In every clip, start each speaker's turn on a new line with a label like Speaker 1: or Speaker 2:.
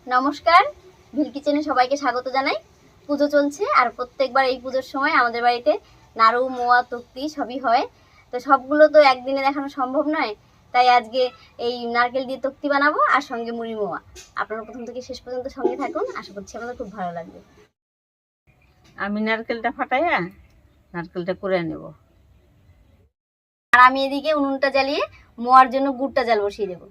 Speaker 1: নমস্কার, ভিলকিচেনে সবাইকে স্বাগত জানাই। পুজো চলছে আর প্রত্যেকবার এই পুজোর সময় আমাদের বাড়িতে নাড়ু, মোয়া, তকতি সবই হয়। তো সবগুলো তো একদিনে দেখানো সম্ভব নয়, তাই আজকে এই নারকেল দিয়ে তকতি বানাবো আর সঙ্গে মুড়ি মোয়া। আপনারা প্রথম থেকে শেষ পর্যন্ত সঙ্গে থাকুন, আশা করছি আমাদের খুব ভালো লাগবে।
Speaker 2: আমি নারকেলটা ফাটাইয়া নারকেলটা করে নেব।
Speaker 1: আর আমি এদিকে উনুনটা জ্বালিয়ে মোয়ার জন্য গুড়টা জাল বসিয়ে দেবো।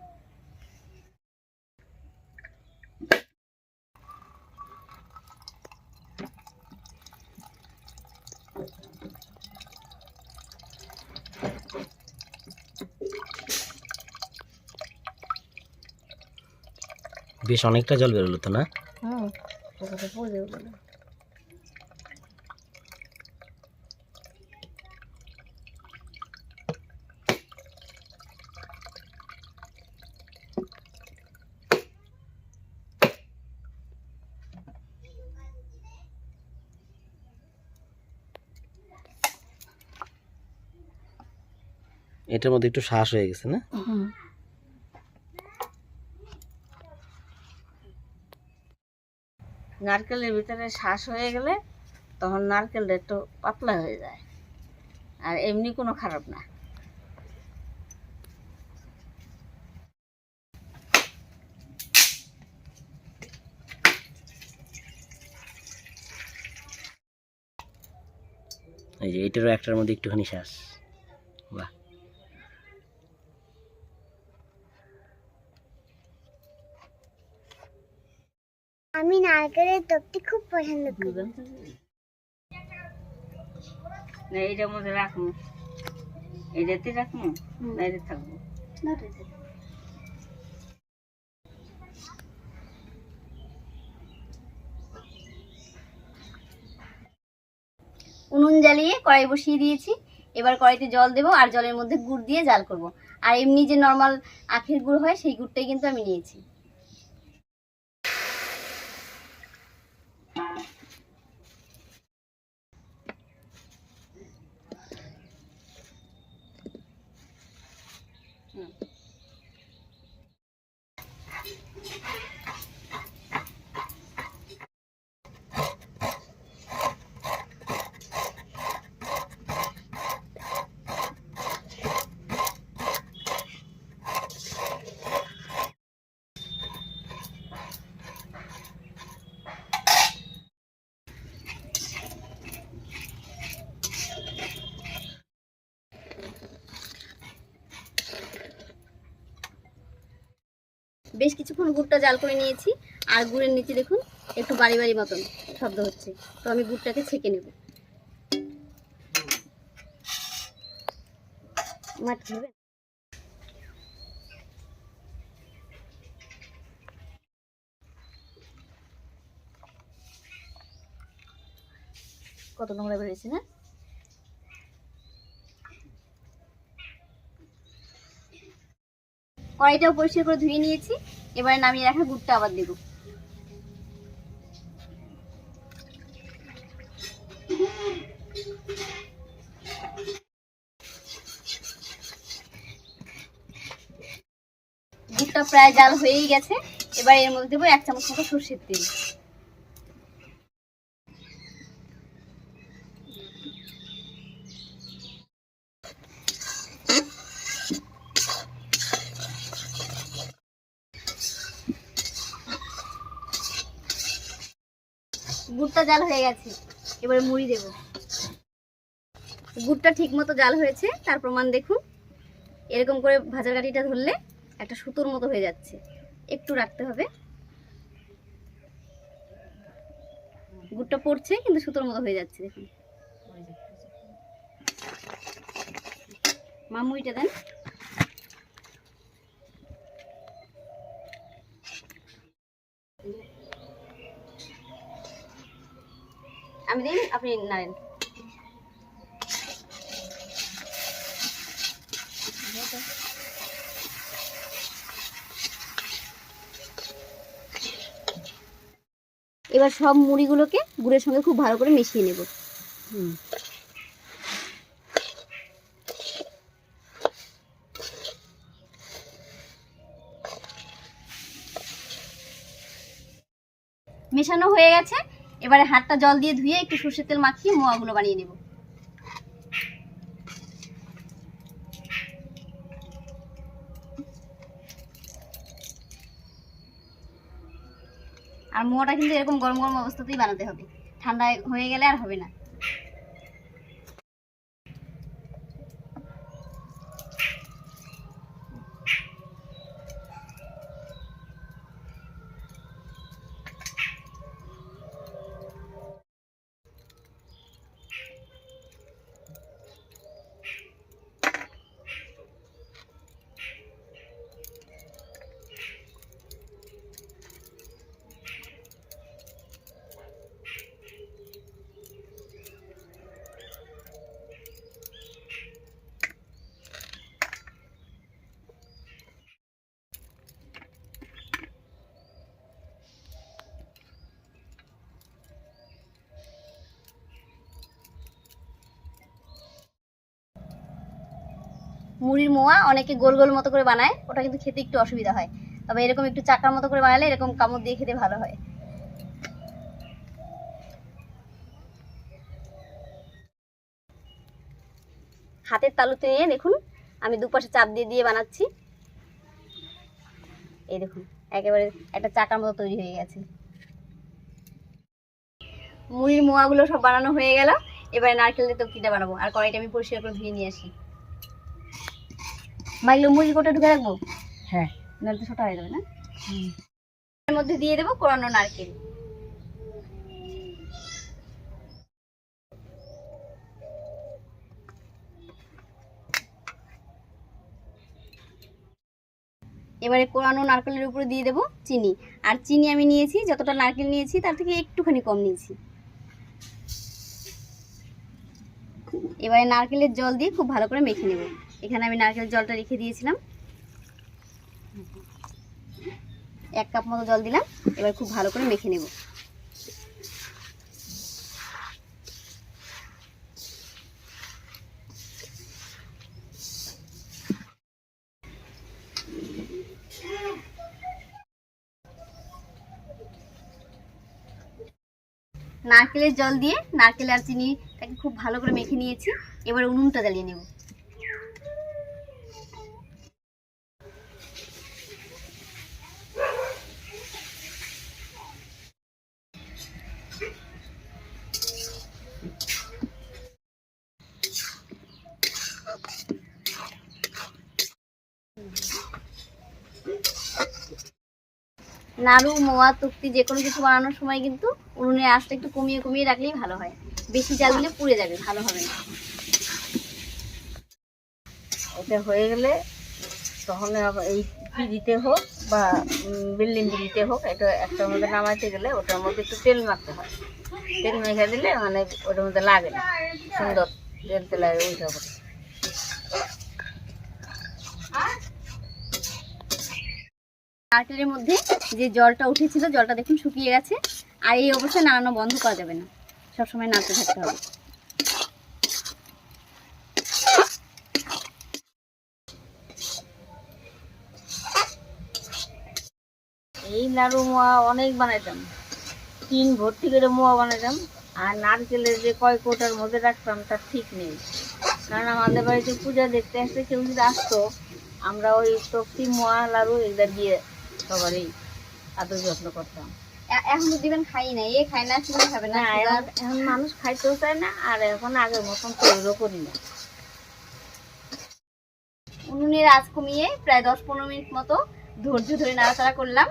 Speaker 3: বেশ অনেকটা জল বেরোলো তো না? এটার মধ্যে একটু শ্বাস হয়ে গেছে না?
Speaker 2: নারকেলের ভিতরে শ্বাস হয়ে গেলে তখন নারকেলটা একটু পাতলা হয়ে যায়, আর এমনি কোনো খারাপ না।
Speaker 3: এই যে এটারও একটার মধ্যে একটুখানি শ্বাস। বাহ,
Speaker 4: আমি নারকেলের তকতি খুব পছন্দ করি।
Speaker 2: না এইটার মধ্যে রাখবো, এইটাতে রাখবো না এটা থাকবো?
Speaker 1: উনুন জ্বালিয়ে কড়াই বসিয়ে দিয়েছি। এবার কড়াইতে জল দেবো আর জলের মধ্যে গুড় দিয়ে জাল করব। আর এমনি যে নর্মাল আখের গুড় হয় সেই গুড়টাই কিন্তু আমি নিয়েছি। বেশ কিছুক্ষণ গুড়টা জাল করে নিয়েছি আর গুড়ের নিচে দেখুন একটু বাড়ি বাড়ি মতন শব্দ হচ্ছে। তো আমি গুড়টাকে ছেঁকে নেব। কত নোংরা বেরিয়েছে না? কড়াইটাও পরিষ্কার করে ধুয়ে নিয়েছি। এবারে নামিয়ে রাখা গুড়টা আবার দেব। গুড়টা প্রায় জাল হয়েই গেছে। এবার এর মধ্যে দেবো 1 চামচ মতো সরষের তেল। গুড়টা জাল হয়ে গেছে, এবারে মুড়ি দেব। গুড়টা ঠিক মতো জাল হয়েছে তার প্রমাণ দেখুন। এরকম করে ভাজার কাঠিটা ধরলে একটা সুতোর মতো হয়ে যাচ্ছে। একটু রাখতে হবে। গুড়টা পড়ছে কিন্তু সুতোর মতো হয়ে যাচ্ছে দেখুন। মা মুড়িটা দেন। আমি দিই, আপনি নাড়েন। এবার সব মুড়িগুলোকে গুড়ের সঙ্গে খুব ভালো করে মিশিয়ে নেব। মেশানো হয়ে গেছে। এবারে হাতটা জল দিয়ে ধুয়ে একটু সরষের তেল মাখিয়ে মোয়াগুলো বানিয়ে নেব। আর মোয়াটা কিন্তু এরকম গরম গরম অবস্থাতেই বানাতে হবে, ঠান্ডা হয়ে গেলে আর হবে না। মুড়ির মোয়া অনেকে গোল গোল মতো করে বানায়, ওটা কিন্তু খেতে একটু অসুবিধা হয়। তবে এরকম একটু চাকার মতো করে বানালে এরকম কামড় দিয়ে খেতে ভালো হয়। হাতের তালুতে নিয়ে দেখুন আমি দুপাশে চাপ দিয়ে দিয়ে বানাচ্ছি। এই দেখুন একেবারে একটা চাকার মতো তৈরি হয়ে গেছে। মুড়ির মোয়াগুলো সব বানানো হয়ে গেল। এবারে নারকেলের তরকারিটা বানাবো। আর কড়াইটা আমি পরিষ্কার করে ধুয়ে নিয়ে আসি। মাইগুলো মুড়ির কোটা ঢুকে রাখবো?
Speaker 2: হ্যাঁ,
Speaker 1: নাহলে তো ছোটা হয়ে যাবে না। এর মধ্যে দিয়ে দেবো কোরানো নারকেল। এবারে কোরানো নারকেলের উপরে দিয়ে দেবো চিনি। আর চিনি আমি নিয়েছি, যতটা নারকেল নিয়েছি তার থেকে একটুখানি কম নিয়েছি। এবারে নারকেলের জল দিয়ে খুব ভালো করে মেখে নেব। এখানে আমি নারকেলের জলটা রেখে দিয়েছিলাম, 1 কাপ মতো জল দিলাম। এবার খুব ভালো করে মেখে নেব। নারকেলের জল দিয়ে নারকেল আর চিনিটাকে খুব ভালো করে মেখে নিয়েছি। এবার উনুনটা জ্বালিয়ে নেব। নাড়ু, মোয়া, তক্তি যে কোনো কিছু বানানোর সময় কিন্তু উনুনের আঁচটা একটু কমিয়ে কমিয়ে রাখলেই ভালো হয়। বেশি জাল দিলে পুড়ে যাবে, ভালো হবে না।
Speaker 2: এটা হয়ে গেলে তখন এই পিড়িতে হোক বা বিল্ডিং পিড়িতে হোক, এটা একটার মধ্যে নামাইতে গেলে ওটার মধ্যে একটু তেল মাখতে হয়। তেল মেখে দিলে মানে ওটার মধ্যে লাগে না, সুন্দর তেল তেল লাগে ওইটা করে।
Speaker 1: নারকেলের মধ্যে যে জলটা উঠেছিল, জলটা দেখুন শুকিয়ে গেছে। আর এই অবস্থায় নাড়ানো বন্ধ করা যাবে না, সবসময় নাড়তে থাকতে হবে।
Speaker 2: এই নাড়ু মোয়া অনেক বানাইতাম, টিন ভর্তি করে মোয়া বানাইতাম। আর নারকেলের যে কয় কোটার মধ্যে রাখতাম তার ঠিক নেই, কারণ আমাদের বাড়িতে পূজা দেখতে আসতে কেউ যদি আসতো, আমরা ওই তক্তি মোয়া লাড়ু এগুলো দিয়ে সবারই আদর যত্ন করতাম।
Speaker 1: এখন তো দিবেন খাই না, এ খায় না, তুমি খাবে না।
Speaker 2: না, এখন মানুষ খাইতেও চায় না, আর এখন আগের মতন তৈরিও করি না।
Speaker 1: উনুনের আঁচ কমিয়ে প্রায় 10-15 মিনিট মতো ধৈর্য ধরে নাড়াচাড়া করলাম।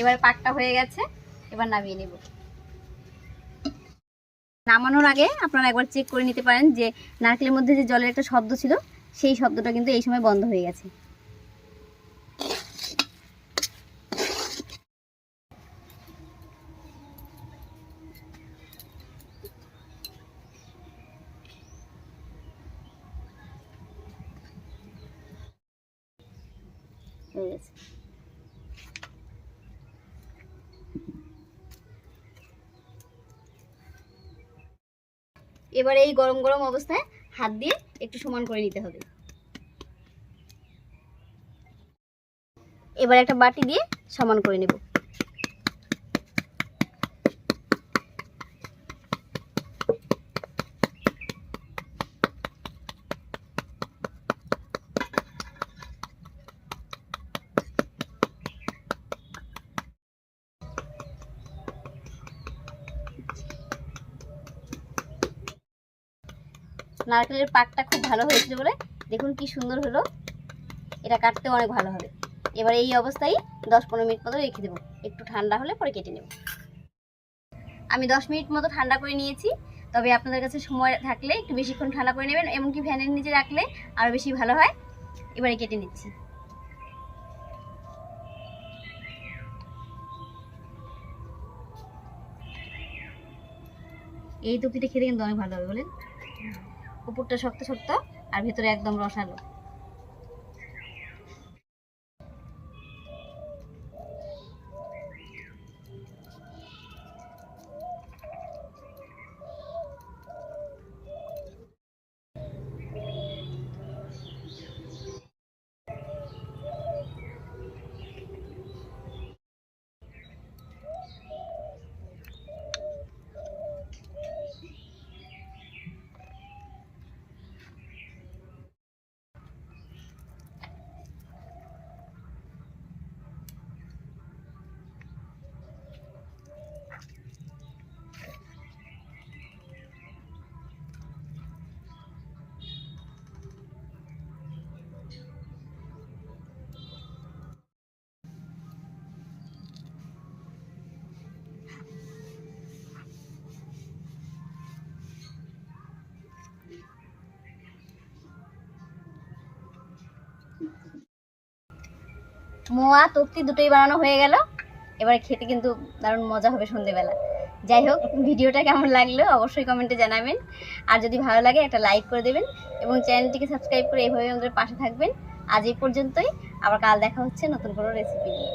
Speaker 1: এবার পাকটা হয়ে গেছে, এবার নামিয়ে নেব। নামানোর আগে আপনারা একবার চেক করে নিতে পারেন যে নারকেলের মধ্যে যে জলের একটা শব্দ ছিল, সেই শব্দটা কিন্তু এই সময় বন্ধ হয়ে গেছে। হয়ে গেছে। এবারে এই গরম গরম অবস্থায় হাত দিয়ে একটু সমান করে নিতে হবে। এবার একটা বাটি দিয়ে সমান করে নেব। নারকেলের পাকটা খুব ভালো হয়েছিল বলে দেখুন কি সুন্দর হলো। এটা কাটতে অনেক ভালো হবে। এবার এই অবস্থায় 10-15 মিনিট মতো রেখে দেবো, একটু ঠান্ডা হলে পরে কেটে নেব। আমি 10 মিনিট মতো ঠান্ডা করে নিয়েছি। তবে আপনাদের কাছে সময় থাকলে একটু বেশিক্ষণ ঠান্ডা করে নেবেন, এমনকি ফ্যানের নিচে রাখলে আরও বেশি ভালো হয়। এবারে কেটে নিচ্ছি। এই তকিটা খেতে কিন্তু অনেক ভালো হবে বলেন, উপরটা শক্ত শক্ত আর ভেতরে একদম রসালো। মোয়া তক্তি দুটোই বানানো হয়ে গেল। এবারে খেতে কিন্তু দারুণ মজা হবে সন্ধেবেলা। যাই হোক, ভিডিওটা কেমন লাগলো অবশ্যই কমেন্টে জানাবেন। আর যদি ভালো লাগে একটা লাইক করে দেবেন এবং চ্যানেলটিকে সাবস্ক্রাইব করে এইভাবে আমাদের পাশে থাকবেন। আজ এই পর্যন্তই, আবার কাল দেখা হচ্ছে নতুন কোনো রেসিপি নিয়ে।